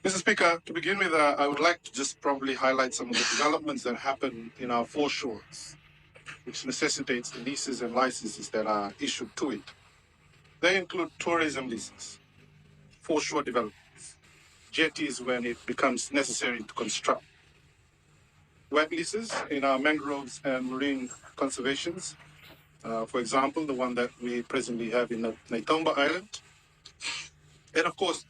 Mr. Speaker, to begin with, I would like to just probably highlight some of the developments that happen in our foreshores, which necessitates the leases and licenses that are issued to it. They include tourism leases, foreshore developments, jetties when it becomes necessary to construct, wet leases in our mangroves and marine conservations, for example, the one that we presently have in Naitomba Island, and of course,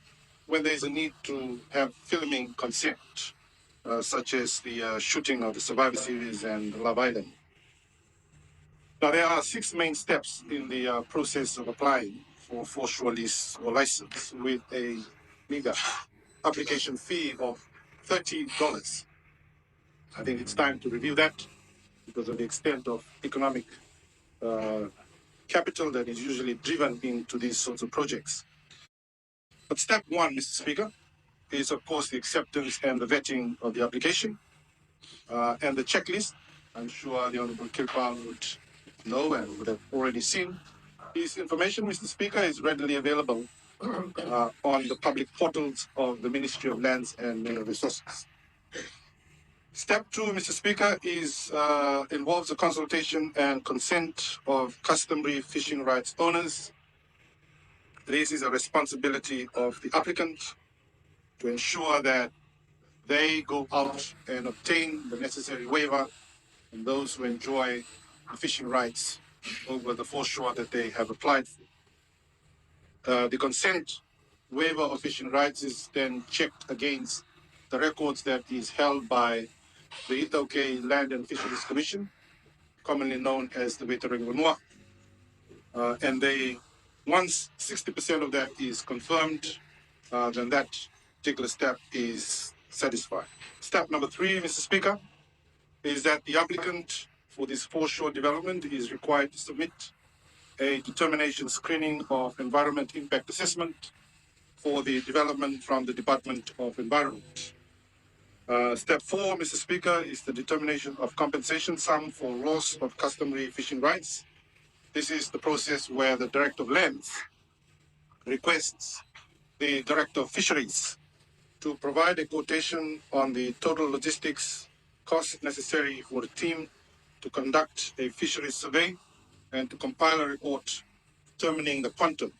when there's a need to have filming consent, such as the shooting of the Survivor Series and Love Island. Now, there are 6 main steps in the process of applying for foreshore lease or license, with a meager application fee of $30. I think it's time to review that because of the extent of economic uh, capital that is usually driven into these sorts of projects. But step 1, Mr. Speaker, is of course the acceptance and the vetting of the application and the checklist. I'm sure the Honorable Kirpal would know and would have already seen. This information, Mr. Speaker, is readily available on the public portals of the Ministry of Lands and Mineral Resources. Step 2, Mr. Speaker, involves the consultation and consent of customary fishing rights owners. This is a responsibility of the applicant to ensure that they go out and obtain the necessary waiver and those who enjoy the fishing rights over the foreshore that they have applied for. The consent waiver of fishing rights is then checked against the records that is held by the Itauke Land and Fisheries Commission, commonly known as the Wetaringanua. And once 60% of that is confirmed, then that particular step is satisfied. Step number 3, Mr. Speaker, is that the applicant for this foreshore development is required to submit a determination screening of environment impact assessment for the development from the Department of Environment. Step 4, Mr. Speaker, is the determination of compensation sum for loss of customary fishing rights. This is the process where the Director of Lands requests the Director of Fisheries to provide a quotation on the total logistics costs necessary for the team to conduct a fisheries survey and to compile a report determining the quantum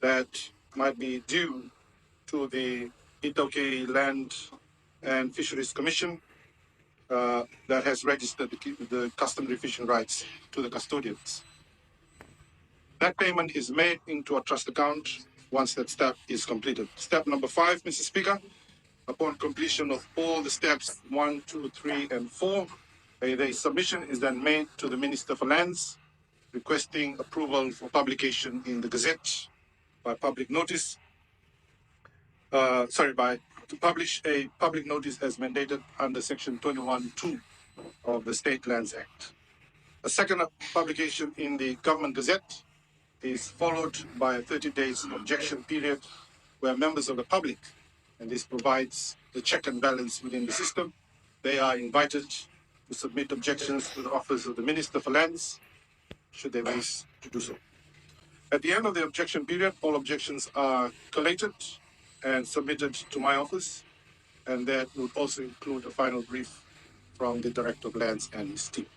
that might be due to the Itauke Land and Fisheries Commission that has registered the customary fishing rights to the custodians. That payment is made into a trust account once that step is completed. Step number 5, Mr. Speaker, upon completion of all the steps 1, 2, 3, and 4, the submission is then made to the Minister for Lands, requesting approval for publication in the Gazette by public notice. To publish a public notice as mandated under Section 21(2) of the State Lands Act. A second publication in the Government Gazette is followed by a 30 days objection period where members of the public, and this provides the check and balance within the system, they are invited to submit objections to the office of the Minister for Lands, should they wish to do so. At the end of the objection period, all objections are collated and submitted to my office, and that would also include a final brief from the Director of Lands and his team.